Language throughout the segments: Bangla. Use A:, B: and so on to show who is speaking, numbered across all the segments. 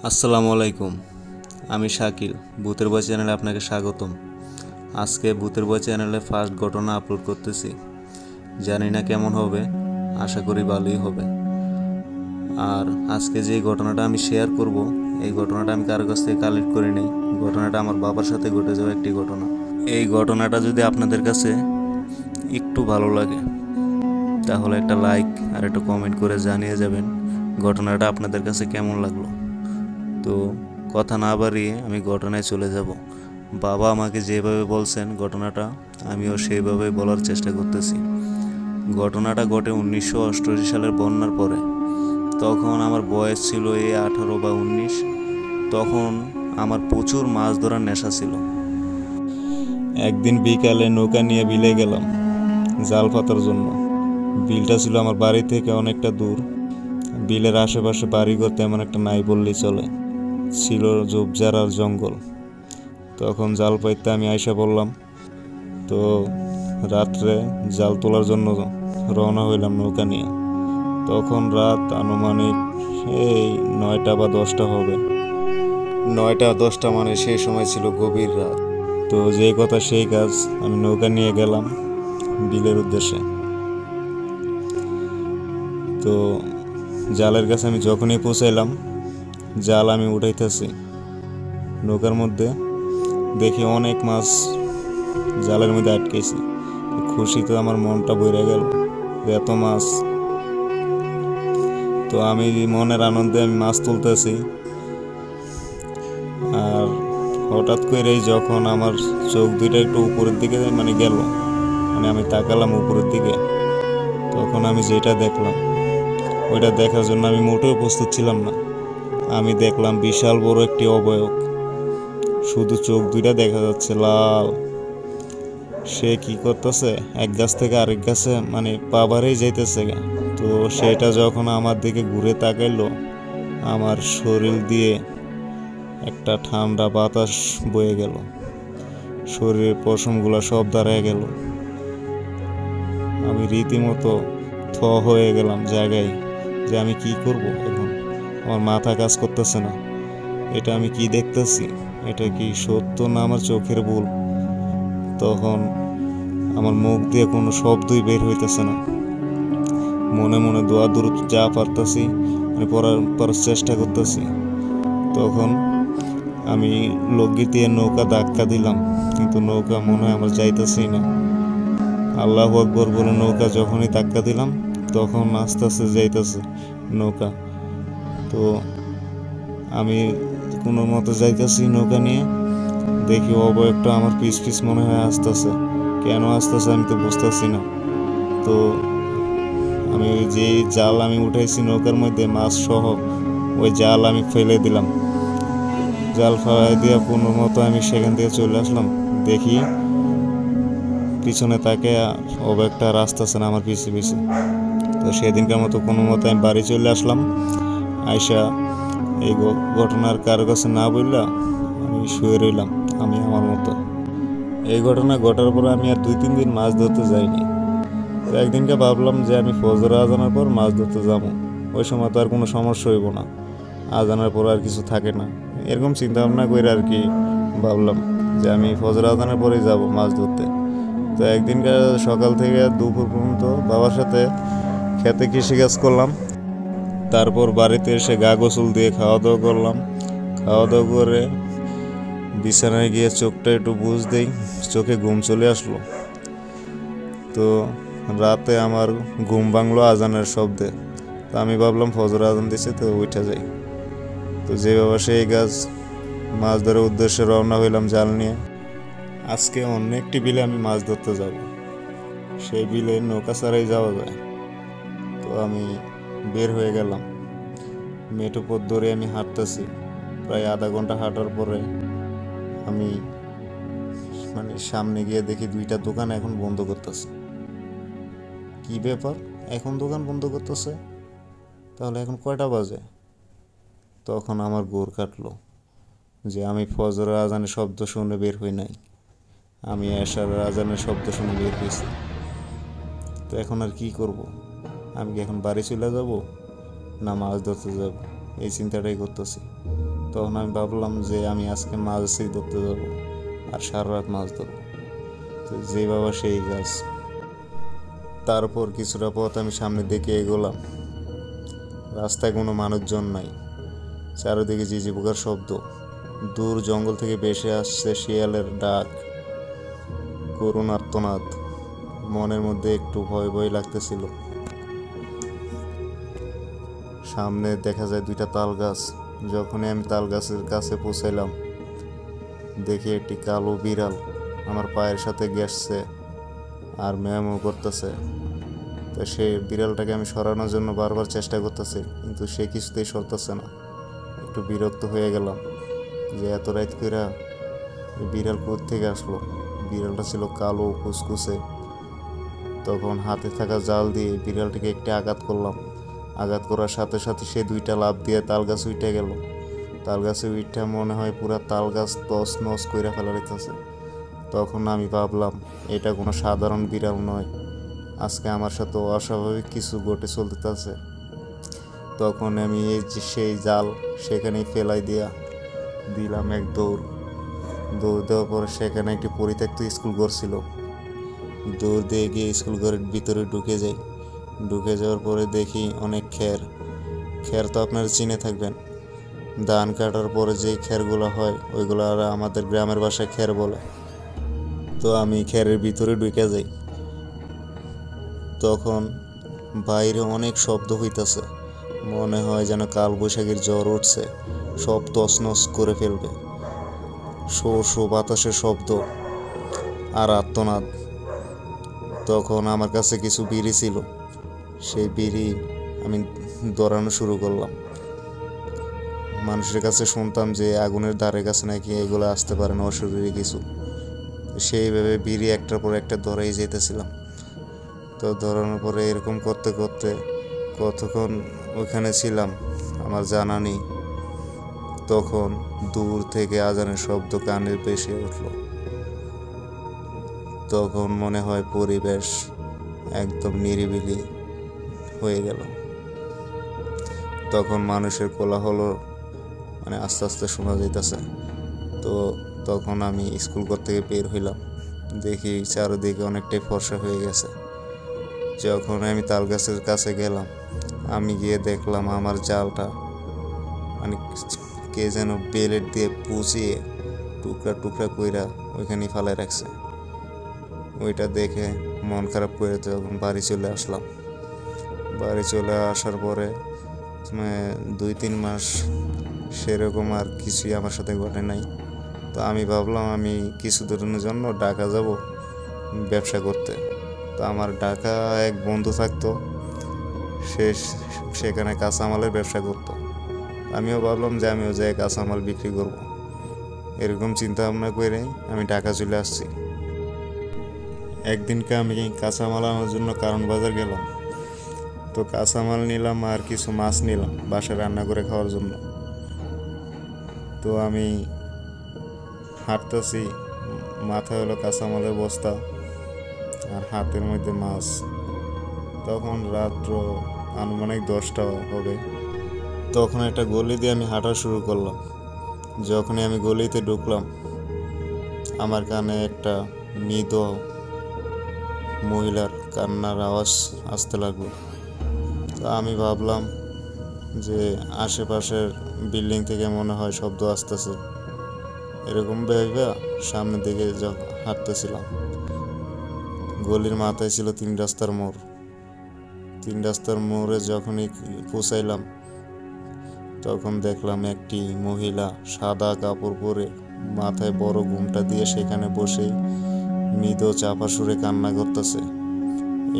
A: আসসালামু আলাইকুম। আমি শাকিল, ভূতের বয় চ্যানেলে আপনাকে স্বাগতম। আজকে ভূতের বয় চ্যানেলে ফার্স্ট ঘটনা আপলোড করতেছি। জানি না কেমন হবে, আশা করি ভালোই হবে। আর আজকে যে ঘটনাটা আমি শেয়ার করব, এই ঘটনাটা আমি কারো কাছ থেকে কালেক্ট করি নাই। ঘটনাটা আমার বাবার সাথে ঘটে যাওয়া একটি ঘটনা। এই ঘটনাটা যদি আপনাদের কাছে একটু ভালো লাগে তাহলে একটা লাইক আর একটা কমেন্ট করে জানিয়ে যাবেন ঘটনাটা আপনাদের কাছে কেমন লাগলো। তো কথা না বাড়িয়ে আমি ঘটনায় চলে যাব। বাবা আমাকে যেভাবে বলছেন ঘটনাটা আমিও সেইভাবে বলার চেষ্টা করতেছি। ঘটনাটা ঘটে 1988 সালের বন্যার পরে। তখন আমার বয়স ছিল 18 বা 19। তখন আমার প্রচুর মাছ ধরার নেশা ছিল। একদিন বিকালে নৌকা নিয়ে বিলে গেলাম জাল পাতার জন্য। বিলটা ছিল আমার বাড়ি থেকে অনেকটা দূর। বিলের আশেপাশে বাড়িঘর তেমন একটা নাই বললেই চলে, ছিল ঝোপঝাড় আর জঙ্গল। তখন জাল পাইতে আমি আইসা বললাম। তো রাত্রে জাল তোলার জন্য রওনা হইলাম নৌকা নিয়ে। তখন রাত আনুমানিক এই 9টা বা 10টা হবে। 9টা 10টা মানে সেই সময় ছিল গভীর রাত। তো যে কথা সেই কাজ, আমি নৌকা নিয়ে গেলাম বিলের উদ্দেশ্যে। তো জালের কাছে আমি যখনই পৌঁছাইলাম, জাল আমি উঠাইতেছি, নৌকার মধ্যে দেখি অনেক মাছ জালের মধ্যে আটকেছি। খুশিতে আমার মনটা ভরে গেল, এত মাছ। তো আমি মনের আনন্দে আমি মাছ তুলতেছি। আর হঠাৎ করেই যখন আমার চোখ দুইটা একটু উপরের দিকে গেল, আমি তাকালাম উপরের দিকে, তখন আমি যেটা দেখলাম ওইটা দেখার জন্য আমি মোটেও প্রস্তুত ছিলাম না। আমি দেখলাম বিশাল বড় একটি অবয়ব, শুধু চোখ দুইটা দেখা যাচ্ছে লাল। সে কি করতেছে, এক গাছ থেকে আরেক গাছে পা বাড়েই যাইতেছে। তো সেটা যখন আমার দিকে ঘুরে তাকাইলো, আমার শরীর দিয়ে একটা ঠান্ডা বাতাস বয়ে গেল, শরীরের পশমগুলো সব দাঁড়ায় গেল। আমি রীতিমতো থ হয়ে গেলাম জায়গায়, যে আমি কি করব এখন। আমার মাথা কাজ করতেছে না, এটা আমি কি দেখতেছি, এটা কি সত্য না আমার চোখের ভুল। তখন আমার মুখ দিয়ে কোনো শব্দই বের হইতেছে না। মনে মনে দোয়া দরুদ যা পারতাছি পড়ার চেষ্টা করতেছি। তখন আমি লগি দিয়ে নৌকা ধাক্কা দিলাম, কিন্তু নৌকা মনে হয় আমার যাইতেছেই না। আল্লাহু আকবার বলে নৌকা যখনই ধাক্কা দিলাম, তখন আস্তে আস্তে যাইতেছে নৌকা। তো আমি কোনো মতো যাইতেছি নৌকা নিয়ে, দেখি অবয়বটা আমার পিছ পিছ মনে হয় আসতেছে। কেন আসতেছে আমি তো বুঝতেছি না। তো আমি যে জাল আমি উঠাইছি নৌকার মধ্যে মাছ সহ, ওই জাল আমি ফেলে দিলাম। জাল ফেলাই দিয়ে কোনো মতো আমি সেখান থেকে চলে আসলাম। দেখি পিছনে তাকে অবয়বটা আর আসতেছে না আমার পিছে পিছে। তো সেদিনকার মতো কোনো মতো আমি বাড়ি চলে আসলাম। আইসা এই ঘটনার কারো কাছে না বললা আমি শুয়ে রইলাম আমি আমার মতো। এই ঘটনা ঘটার পর আমি আর 2-3 দিন মাছ ধরতে যাইনি। তো একদিনকে ভাবলাম যে আমি ফজর আজানের পর মাছ ধরতে যাবো। ওই সময় তো আর কোনো সমস্যা হইব না, আজানের পর আর কিছু থাকে না। এরকম চিন্তা ভাবনা করে আর কি ভাবলাম যে আমি ফজর আজানের পরেই যাব মাছ ধরতে। তো একদিনকার সকাল থেকে দুপুর পর্যন্ত বাবার সাথে খেতে কৃষিকাজ করলাম। তারপর বাড়িতে এসে গা গোসল দিয়ে খাওয়া দাওয়া করলাম। খাওয়া দাওয়া করে বিছানায় গিয়ে চোখটা একটু বুঝ দেই, চোখে ঘুম চলে আসলো। তো রাতে আমার ঘুম ভাঙলো আজানের শব্দে। তো আমি ভাবলাম ফজর আজান দিছে, তো উঠে যাই। তো যেভাবে সেই গাছ মাছ ধরার উদ্দেশ্যে রওনা হইলাম জাল নিয়ে। আজকে অন্য একটি বিলে আমি মাছ ধরতে যাব। সেই বিলে নৌকা ছাড়াই যাওয়া যায়। তো আমি বের হয়ে গেলাম, মেঠো পথ ধরে আমি হাঁটতেছি। প্রায় আধা ঘন্টা হাঁটার পরে আমি সামনে গিয়ে দেখি 2টা দোকান এখন বন্ধ করতেছে। কি ব্যাপার, এখন দোকান বন্ধ করতেছে? তাহলে এখন কয়টা বাজে? তখন আমার ঘোর কাটলো যে আমি ফজরের আজানের শব্দ শুনে বের হই নাই, আমি এশার আজানের শব্দ শুনে বের হয়েছি। তো এখন আর কি করব? আমি কি এখন বাড়ি চলে যাব না মাছ ধরতে যাব? এই চিন্তাটাই করতেছি। তখন আমি ভাবলাম যে আমি আজকে মাছই ধরতে যাবো আর সারা রাত মাছ ধরবো। তো যে বাবা সেই গাছ। তারপর কিছুটা পথ আমি সামনের দিকে এগোলাম। রাস্তায় কোনো মানুষজন নাই, চারিদিকে ঝিঝি পোকার শব্দ। দূর জঙ্গল থেকে ভেসে আসছে শিয়ালের ডাক, করুণ আর্তনাদ। মনের মধ্যে একটু ভয় ভয় লাগতেছিল। সামনে দেখা যায় দুইটা তাল গাছ। যখনই আমি তাল গাছের কাছে পৌঁছাইলাম, দেখি একটি কালো বিড়াল আমার পায়ের সাথে গেছে আর ম্যামও করতেছে। তো সেই বিড়ালটাকে আমি সরানোর জন্য বারবার চেষ্টা করতেছি, কিন্তু সে কিছুতেই সরতেছে না। একটু বিরক্ত হয়ে গেলাম যে এত রাত কইরা বিড়াল কোথা থেকে আসলো। বিড়ালটা ছিল কালো কুচকুচে। তখন হাতে থাকা জাল দিয়ে বিড়ালটিকে একটি আঘাত করলাম। আঘাত করার সাথে সাথে সে দুইটা লাফ দিয়ে তাল গাছ উঠে গেল। তাল গাছে উঠা মনে হয় পুরা তাল গাছ তস নস কইরা ফেলা রেখেছে। তখন আমি ভাবলাম এটা কোনো সাধারণ বিড়াল নয়, আজকে আমার সাথে অস্বাভাবিক কিছু ঘটে চলতেছে। তখন আমি এই যে সেই জাল সেখানেই ফেলাই দিলাম এক দৌড়। দৌড় দেওয়ার পরে সেখানে একটি পরিত্যক্ত স্কুল ঘর ছিল। দৌড় দিয়ে গিয়ে স্কুল ঘরের ভিতরে ঢুকে যাই। ঢুকে যাওয়ার পরে দেখি অনেক খের তো আপনারা চিনে থাকবেন। ধান কাটার পরে যে খেরগুলো হয় ওইগুলো আর আমাদের গ্রামের ভাষায় খের বলে। তো আমি খেরের ভিতরে ঢুকে যাই। তখন বাইরে অনেক শব্দ হইতাছে, মনে হয় যেন কালবৈশাখীর ঝড় উঠছে, সব তছনছ করে ফেলবে। শো শো বাতাসের শব্দ আর আর্তনাদ। তখন আমার কাছে কিছু বিড়ি ছিল, সেই বিড়ি আমি ধরানো শুরু করলাম। মানুষের কাছে শুনতাম যে আগুনের ধারে কাছে নাকি এগুলো আসতে পারে না, অশরীরী কিছু। সেইভাবে বিড়ি একটার পর একটা ধরেই যেতেছিলাম। তো ধরানোর পরে এরকম করতে করতে কতক্ষণ ওখানে ছিলাম আমার জানা নেই। তখন দূর থেকে আজানের শব্দ কানে ভেসে উঠল। তখন মনে হয় পরিবেশ একদম নিরিবিলি হয়ে গেল। তখন মানুষের কোলাহল মানে আস্তে আস্তে শোনা যাইতেছে। তো তখন আমি স্কুল ঘর থেকে বের হইলাম, দেখি চারিদিকে অনেকটাই ফর্সা হয়ে গেছে। যখন আমি তাল গাছের কাছে গেলাম, আমি গিয়ে দেখলাম আমার জালটা মানে কে যেন বেলেট দিয়ে পুচিয়ে টুকরা টুকরা কইরা ওইখানে ফালাই রাখছে। ওইটা দেখে মন খারাপ করে তখন বাড়ি চলে আসলাম। বাড়ি চলে আসার পরে 2-3 মাস সেরকম আর কিছুই আমার সাথে ঘটে নাই। তো আমি ভাবলাম আমি কিছু দিনের জন্য ঢাকা যাব ব্যবসা করতে। তো আমার ঢাকা এক বন্ধু থাকতো, সেখানে কাঁচামালের ব্যবসা করতো। আমিও ভাবলাম যে আমিও যাই কাঁচামাল বিক্রি করব। এরকম চিন্তা ভাবনা করে আমি ঢাকা চলে আসছি। একদিনকে আমি কাঁচামাল আনার জন্য কারণ বাজার গেলাম। তো কাঁচামাল নিলাম আর কিছু মাছ নিলাম বাসায় রান্না করে খাওয়ার জন্য। তো আমি হাঁটতেছি, মাথায় হলো কাঁচামালের বস্তা আর হাতের মধ্যে মাছ। তখন রাত্র আনুমানিক 10টা হবে। তখন একটা গলি দিয়ে আমি হাঁটা শুরু করলাম। যখনই আমি গলিতে ঢুকলাম, আমার কানে একটা মৃত মহিলার কান্নার আওয়াজ আসতে লাগলো। তো আমি ভাবলাম যে আশেপাশের বিল্ডিং থেকে মনে হয় শব্দ আসতেছে। এরকম ভেবে সামনের দিকে হাঁটতেছিলাম। গলির মাথায় ছিল 3 রাস্তার মোড়। 3 রাস্তার মোড়ে যখনই পৌঁছাইলাম, তখন দেখলাম একটি মহিলা সাদা কাপড় পরে মাথায় বড় ঘুমটা দিয়ে সেখানে বসে মৃদু চাপা সুরে কান্না করতেছে।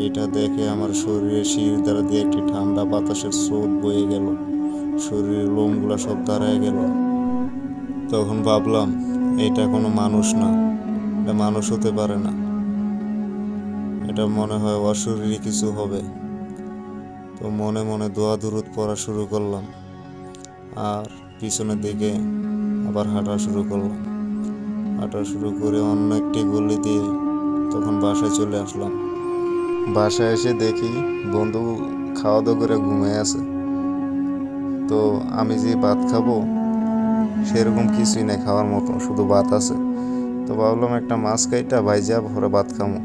A: এটা দেখে আমার শরীরে শির দ্বারা দিয়ে একটি ঠান্ডা বাতাসের স্রোত বয়ে গেল, শরীরের লোমগুলা সব দাঁড়ায় গেল। তখন ভাবলাম এটা কোনো মানুষ না, এটা মানুষ হতে পারে না, এটা মনে হয় অশরীরী কিছু হবে। তো মনে মনে দোয়া দুরুদ পড়া শুরু করলাম আর পিছনের দিকে আবার হাঁটা শুরু করলাম। হাঁটা শুরু করে অন্য একটি গলি দিয়ে তখন বাসায় চলে আসলাম। বাসায় এসে দেখি বন্ধু খাওয়া দাওয়া করে ঘুমিয়ে আছে। তো আমি যে ভাত খাবো সেরকম কিছুই নেই খাওয়ার মতো, শুধু ভাত আছে। তো ভাবলাম একটা মাছ কাইটা ভাইজা ভরে ভাত খামো,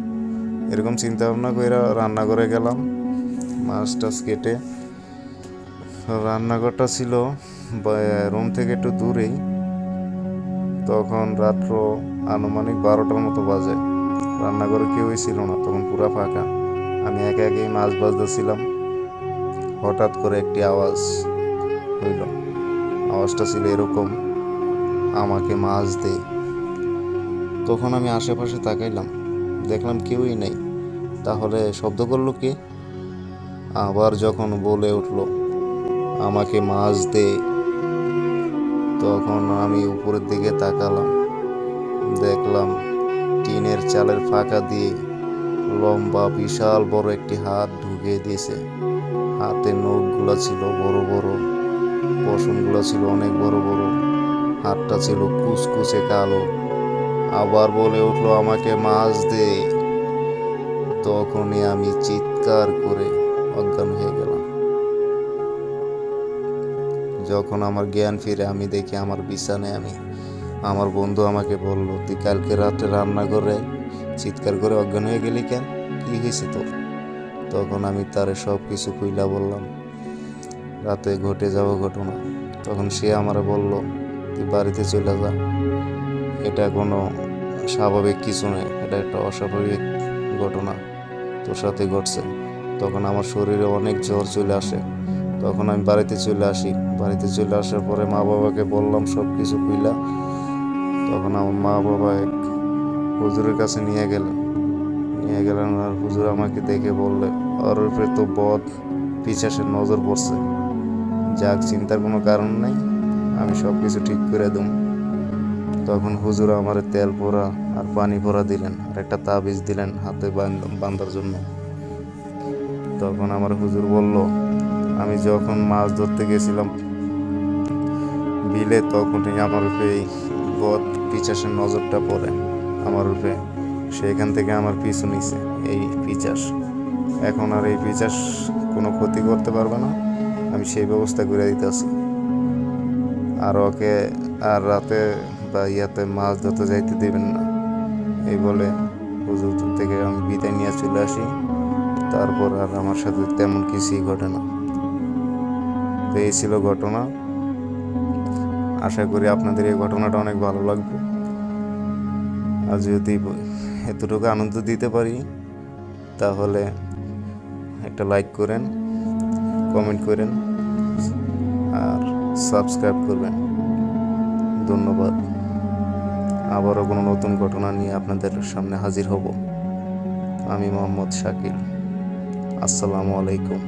A: এরকম চিন্তা ভাবনা করে রান্নাঘরে গেলাম। মাছ টাছ কেটে, রান্নাঘরটা ছিল রুম থেকে একটু দূরেই। তখন রাত্র আনুমানিক 12টার মতো বাজে। রান্নাঘরে কেউই ছিল না, তখন পুরা ফাঁকা। আমি একা একাই মাছ ভাজতেছিলাম। হঠাৎ করে একটি আওয়াজ হইল। আওয়াজটা ছিল এরকম, আমাকে মাছ দে। তখন আমি আশেপাশে তাকাইলাম, দেখলাম কেউই নেই। তাহলে শব্দ করলো কে? আবার যখন বলে উঠলো আমাকে মাছ দে, তখন আমি উপরের দিকে তাকালাম, দেখলাম টিনের চালের ফাঁকা দিয়ে লম্বা বিশাল বড় একটি হাত ঢুকিয়ে দিয়েছে। হাতের নখগুলো ছিল বড় বড়, পশমগুলো ছিল অনেক বড় বড়, হাতটা ছিল কুচকুচে কালো। আবার বলে উঠলো আমাকে মাছ দে। তখনই আমি চিৎকার করে অজ্ঞান হয়ে গেলাম। যখন আমার জ্ঞান ফিরে আমি দেখি আমার বিছানায় আমি। আমার বন্ধু আমাকে বলল, তুই কালকে রাতে রান্না করে চিৎকার করে অজ্ঞান হয়ে গেলি কেন, কি হয়েছে তোর? তখন আমি তারে সব কিছু খুইলা বললাম, রাতে ঘটে যাওয়া ঘটনা। তখন সে আমারে বলল, তুই বাড়িতে চলে যা, এটা কোনো স্বাভাবিক কিছু নয়, এটা একটা অস্বাভাবিক ঘটনা তোর সাথে ঘটছে। তখন আমার শরীরে অনেক জ্বর চলে আসে। তখন আমি বাড়িতে চলে আসি। বাড়িতে চলে আসার পরে মা বাবাকে বললাম সব কিছু খুইলা। তখন আমার মা বাবা এক হুজুরের কাছে নিয়ে গেলেন। আর হুজুর আমাকে দেখে বললে, ওর উপরে তো বদ পিশাচের নজর পড়ছে, যাক চিন্তার কোনো কারণ নাই, আমি সব কিছু ঠিক করে দেব। তখন হুজুর আমার তেল পোড়া আর পানি পোড়া দিলেন, আর একটা তাবিজ দিলেন হাতে বাঁধার জন্য। তখন আমার হুজুর বলল, আমি যখন মাছ ধরতে গেছিলাম বিলে, তখনই আমার উপরে এই বদ পিশাচের নজরটা পড়ে আমার উপরে। সেখান থেকে আমার পিছু নিছে এই পিশাচ। এখন আর এই পিশাচ কোনো ক্ষতি করতে পারবে না, আমি সেই ব্যবস্থা করে দিতেছি। আর ওকে আর রাতে বা ইয়াতে মাছ ধরতে যাইতে দিবেন না, এই বলে হুজুর থেকে আমি বিদায় নিয়ে চলে আসি। তারপর আর আমার সাথে তেমন কিছুই ঘটে না। তো এই ছিল ঘটনা। আশা করি আপনাদের এই ঘটনাটা অনেক ভালো লাগবে। আর যদি এতটুকু আনন্দ দিতে পারি তাহলে একটা লাইক করেন, কমেন্ট করেন আর সাবস্ক্রাইব করবেন। ধন্যবাদ। আবারও কোনো নতুন ঘটনা নিয়ে আপনাদের সামনে হাজির হব। আমি মোহাম্মদ শাকিল। আসসালামু আলাইকুম।